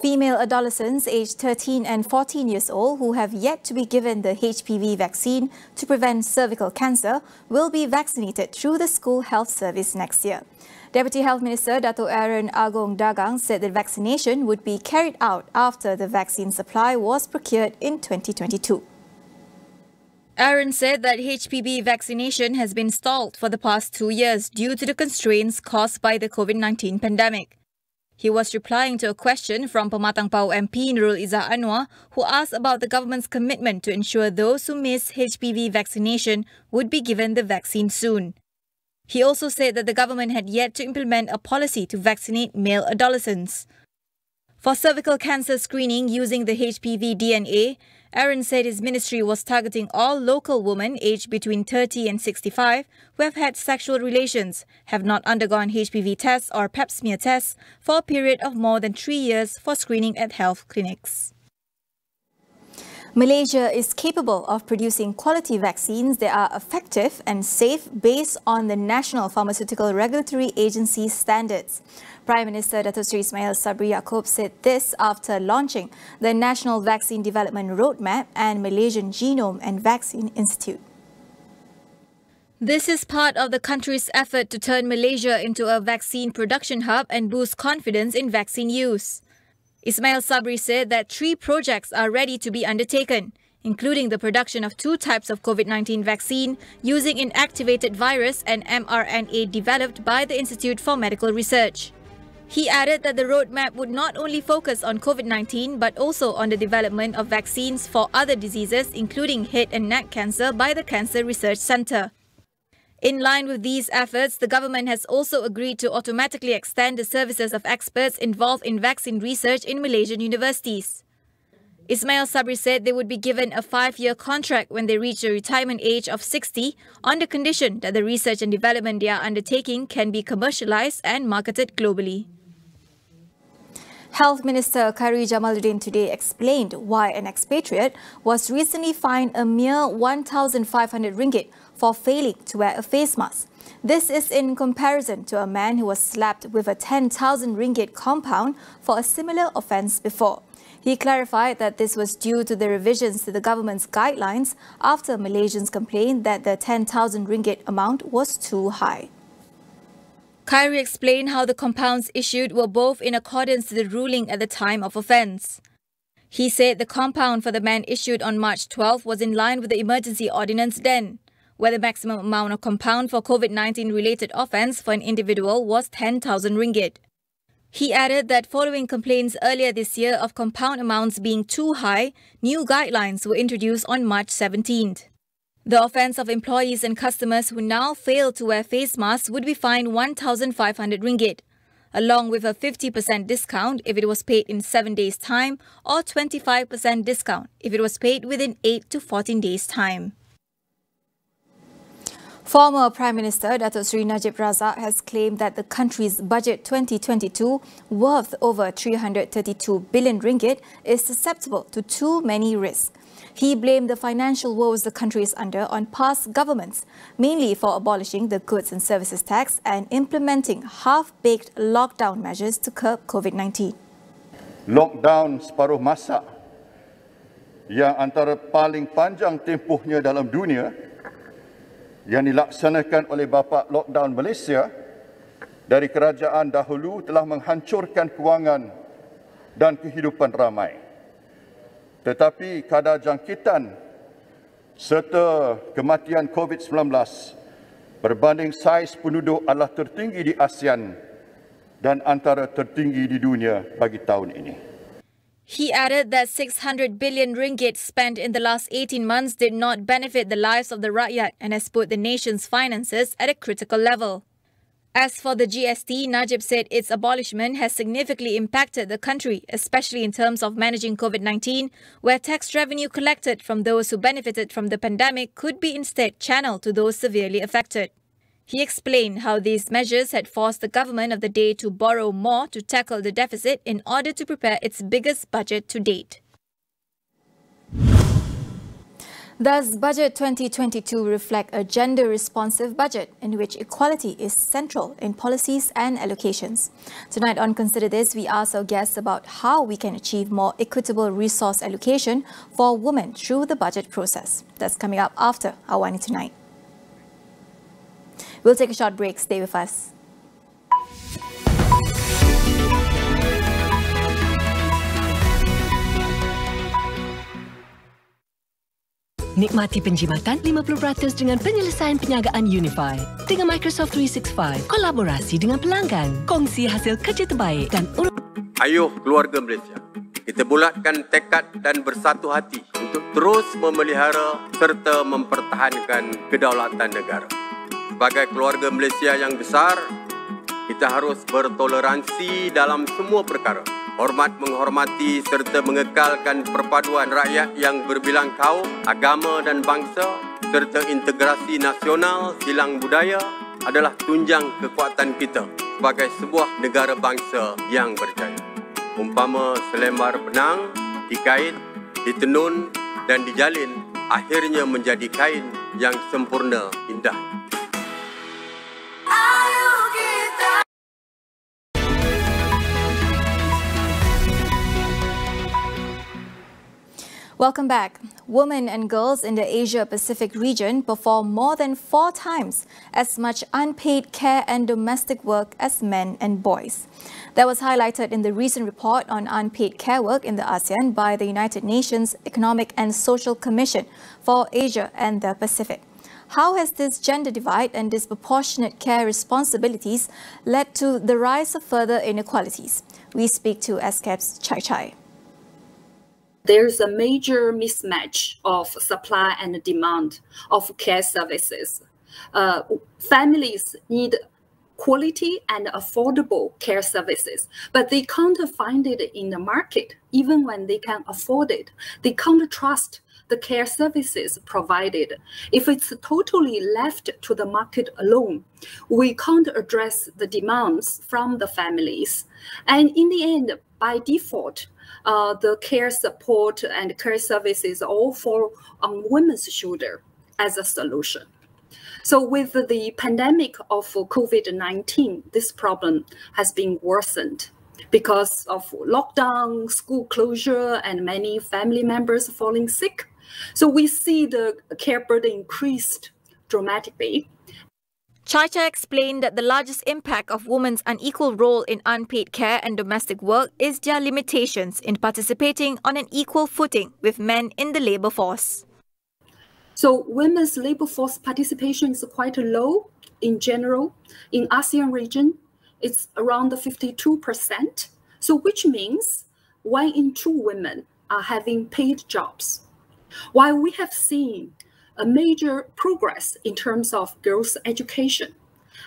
Female adolescents aged 13 and 14 years old who have yet to be given the HPV vaccine to prevent cervical cancer will be vaccinated through the School Health Service next year. Deputy Health Minister Dato' Aaron Agong Dagang said the vaccination would be carried out after the vaccine supply was procured in 2022. Aaron said that HPV vaccination has been stalled for the past 2 years due to the constraints caused by the COVID-19 pandemic. He was replying to a question from Pematang Pau MP Nurul Izzah Anwar, who asked about the government's commitment to ensure those who miss HPV vaccination would be given the vaccine soon. He also said that the government had yet to implement a policy to vaccinate male adolescents. For cervical cancer screening using the HPV DNA, Aaron said his ministry was targeting all local women aged between 30 and 65 who have had sexual relations, have not undergone HPV tests or pap smear tests for a period of more than 3 years for screening at health clinics. Malaysia is capable of producing quality vaccines that are effective and safe based on the National Pharmaceutical Regulatory Agency standards. Prime Minister Dato' Sri Ismail Sabri Yaakob said this after launching the National Vaccine Development Roadmap and Malaysian Genome and Vaccine Institute. This is part of the country's effort to turn Malaysia into a vaccine production hub and boost confidence in vaccine use. Ismail Sabri said that 3 projects are ready to be undertaken, including the production of 2 types of COVID-19 vaccine using inactivated virus and mRNA developed by the Institute for Medical Research. He added that the roadmap would not only focus on COVID-19 but also on the development of vaccines for other diseases including head and neck cancer by the Cancer Research Centre. In line with these efforts, the government has also agreed to automatically extend the services of experts involved in vaccine research in Malaysian universities. Ismail Sabri said they would be given a 5-year contract when they reach the retirement age of 60 on the condition that the research and development they are undertaking can be commercialized and marketed globally. Health Minister Khairy Jamaluddin today explained why an expatriate was recently fined a mere 1,500 ringgit for failing to wear a face mask. This is in comparison to a man who was slapped with a 10,000 ringgit compound for a similar offence before. He clarified that this was due to the revisions to the government's guidelines after Malaysians complained that the 10,000 ringgit amount was too high. Khairy explained how the compounds issued were both in accordance to the ruling at the time of offence. He said the compound for the man issued on March 12 was in line with the emergency ordinance then, where the maximum amount of compound for COVID-19 related offence for an individual was 10,000 ringgit. He added that following complaints earlier this year of compound amounts being too high, new guidelines were introduced on March 17th. The offence of employees and customers who now fail to wear face masks would be fined 1,500 ringgit, along with a 50% discount if it was paid in 7 days' time or 25% discount if it was paid within 8 to 14 days' time. Former Prime Minister Dato' Sri Najib Razak has claimed that the country's budget 2022, worth over 332 billion ringgit, is susceptible to too many risks. He blamed the financial woes the country is under on past governments, mainly for abolishing the goods and services tax and implementing half-baked lockdown measures to curb COVID-19. Lockdown separuh masa yang antara paling panjang tempohnya dalam dunia yang dilaksanakan oleh bapa lockdown Malaysia dari kerajaan dahulu telah menghancurkan kewangan dan kehidupan ramai. Tetapi kadar jangkitan serta kematian COVID-19 berbanding saiz penduduk adalah tertinggi di ASEAN dan antara tertinggi di dunia bagi tahun ini. He added that 600 billion ringgit spent in the last 18 months did not benefit the lives of the rakyat and has put the nation's finances at a critical level. As for the GST, Najib said its abolishment has significantly impacted the country, especially in terms of managing COVID-19, where tax revenue collected from those who benefited from the pandemic could be instead channeled to those severely affected. He explained how these measures had forced the government of the day to borrow more to tackle the deficit in order to prepare its biggest budget to date. Does Budget 2022 reflect a gender-responsive budget in which equality is central in policies and allocations? Tonight on Consider This, we ask our guests about how we can achieve more equitable resource allocation for women through the budget process. That's coming up after our Wani Tonight. We'll take a short break. Stay with us. Nikmati penjimatan 50% dengan penyelesaian penyagaan Unify. Dengan Microsoft 365, kolaborasi dengan pelanggan, kongsi hasil kerja terbaik dan Ayuh keluarga Malaysia, kita bulatkan tekad dan bersatu hati untuk terus memelihara serta mempertahankan kedaulatan negara. Sebagai keluarga Malaysia yang besar, kita harus bertoleransi dalam semua perkara. Hormat menghormati serta mengekalkan perpaduan rakyat yang berbilang kaum, agama dan bangsa serta integrasi nasional silang budaya adalah tunjang kekuatan kita sebagai sebuah negara bangsa yang berjaya. Umpama selembar benang dikait, ditenun dan dijalin, akhirnya menjadi kain yang sempurna indah. Welcome back. Women and girls in the Asia-Pacific region perform more than 4 times as much unpaid care and domestic work as men and boys. That was highlighted in the recent report on unpaid care work in the ASEAN by the United Nations Economic and Social Commission for Asia and the Pacific. How has this gender divide and disproportionate care responsibilities led to the rise of further inequalities? We speak to SCAP's Chai Chai. There's a major mismatch of supply and demand of care services. Families need quality and affordable care services, but they can't find it in the market. Even when they can afford it, they can't trust the care services provided. If it's totally left to the market alone, we can't address the demands from the families. And in the end, by default, the care support and care services all fall on women's shoulder as a solution. So with the pandemic of COVID-19, this problem has been worsened because of lockdown, school closure, and many family members falling sick. So we see the care burden increased dramatically. Chai Chai explained that the largest impact of women's unequal role in unpaid care and domestic work is their limitations in participating on an equal footing with men in the labour force. So women's labour force participation is quite low in general. In ASEAN region, it's around 52%. So which means 1 in 2 women are having paid jobs. While we have seen a major progress in terms of girls' education,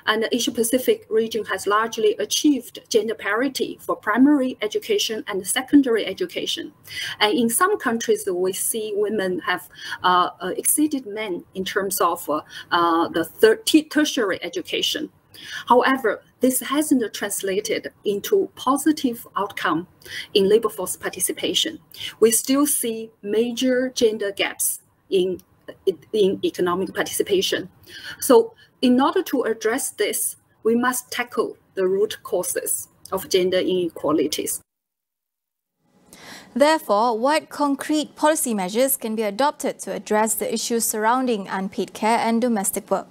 and the Asia-Pacific region has largely achieved gender parity for primary education and secondary education. And in some countries, we see women have exceeded men in terms of the tertiary education. However, this hasn't translated into positive outcome in labor force participation. We still see major gender gaps in economic participation. So in order to address this, we must tackle the root causes of gender inequalities. Therefore, what concrete policy measures can be adopted to address the issues surrounding unpaid care and domestic work?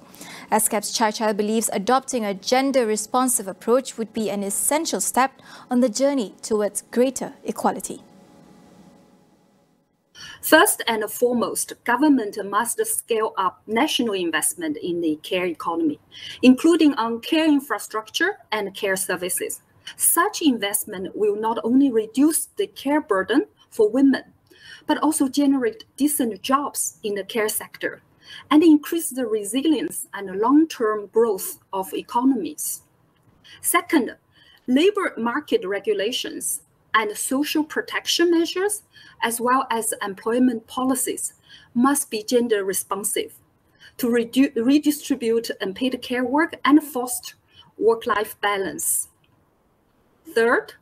SCAP's Chai Chai believes adopting a gender-responsive approach would be an essential step on the journey towards greater equality. First and foremost, government must scale up national investment in the care economy, including on care infrastructure and care services. Such investment will not only reduce the care burden for women, but also generate decent jobs in the care sector and increase the resilience and long-term growth of economies. Second, labor market regulations and social protection measures, as well as employment policies, must be gender responsive to redistribute unpaid care work and foster work-life balance. Third,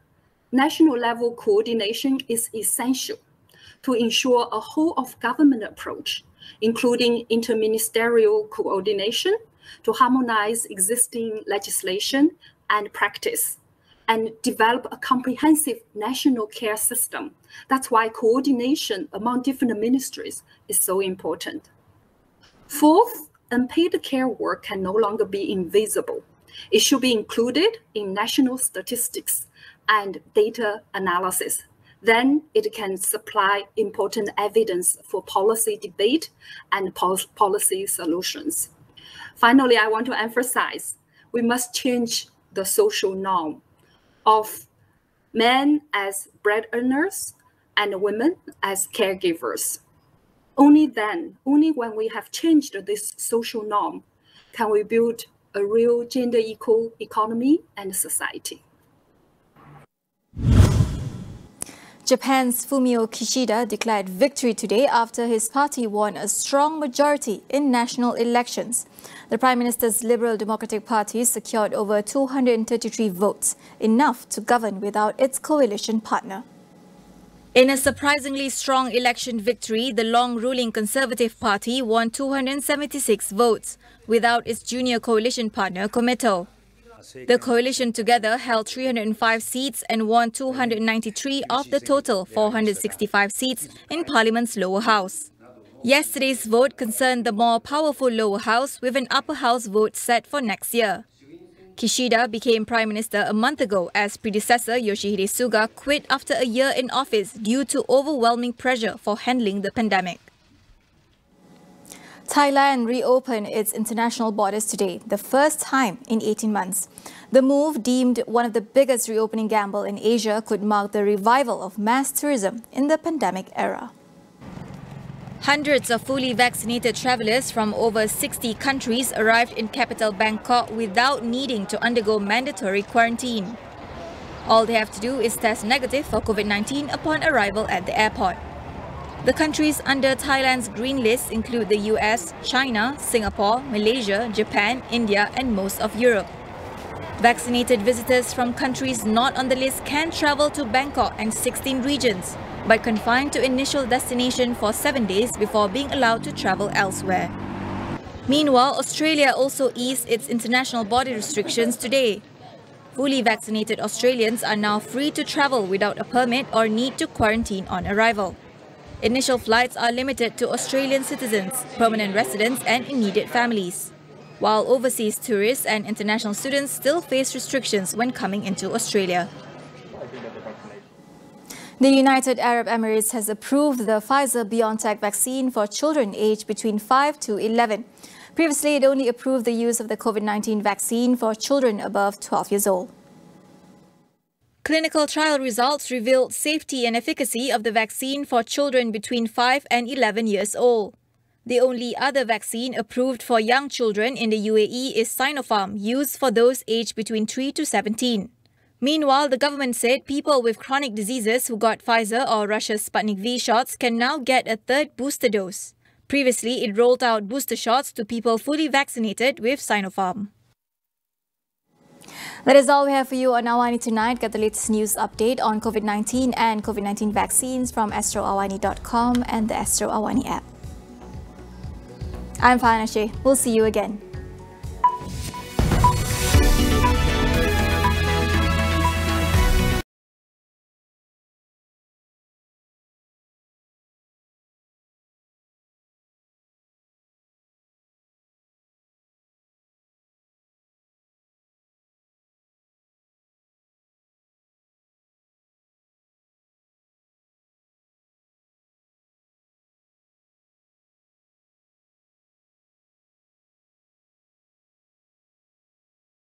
national level coordination is essential to ensure a whole of government approach including interministerial coordination to harmonize existing legislation and practice, and develop a comprehensive national care system. That's why coordination among different ministries is so important. Fourth, unpaid care work can no longer be invisible. It should be included in national statistics and data analysis. Then it can supply important evidence for policy debate and policy solutions. Finally, I want to emphasize, we must change the social norm of men as bread earners and women as caregivers. Only then, only when we have changed this social norm, can we build a real gender equal economy and society. Japan's Fumio Kishida declared victory today after his party won a strong majority in national elections. The Prime Minister's Liberal Democratic Party secured over 233 votes, enough to govern without its coalition partner. In a surprisingly strong election victory, the long-ruling Conservative Party won 276 votes, without its junior coalition partner, Komeito. The coalition together held 305 seats and won 293 of the total 465 seats in Parliament's lower house. Yesterday's vote concerned the more powerful lower house, with an upper house vote set for next year. Kishida became Prime Minister a month ago as predecessor Yoshihide Suga quit after a year in office due to overwhelming pressure for handling the pandemic. Thailand reopened its international borders today, the first time in 18 months. The move, deemed one of the biggest reopening gamble in Asia, could mark the revival of mass tourism in the pandemic era. Hundreds of fully vaccinated travellers from over 60 countries arrived in capital Bangkok without needing to undergo mandatory quarantine. All they have to do is test negative for COVID-19 upon arrival at the airport. The countries under Thailand's green list include the US, China, Singapore, Malaysia, Japan, India and most of Europe. Vaccinated visitors from countries not on the list can travel to Bangkok and 16 regions, but confined to initial destination for 7 days before being allowed to travel elsewhere. Meanwhile, Australia also eased its international border restrictions today. Fully vaccinated Australians are now free to travel without a permit or need to quarantine on arrival. Initial flights are limited to Australian citizens, permanent residents and immediate families, while overseas tourists and international students still face restrictions when coming into Australia. The United Arab Emirates has approved the Pfizer-BioNTech vaccine for children aged between 5 to 11. Previously, it only approved the use of the COVID-19 vaccine for children above 12 years old. Clinical trial results revealed safety and efficacy of the vaccine for children between 5 and 11 years old. The only other vaccine approved for young children in the UAE is Sinopharm, used for those aged between 3 to 17. Meanwhile, the government said people with chronic diseases who got Pfizer or Russia's Sputnik V shots can now get a third booster dose. Previously, it rolled out booster shots to people fully vaccinated with Sinopharm. That is all we have for you on Awani Tonight. Get the latest news update on COVID-19 and COVID-19 vaccines from astroawani.com and the Astro Awani app. I'm Fahana Sheh. We'll see you again.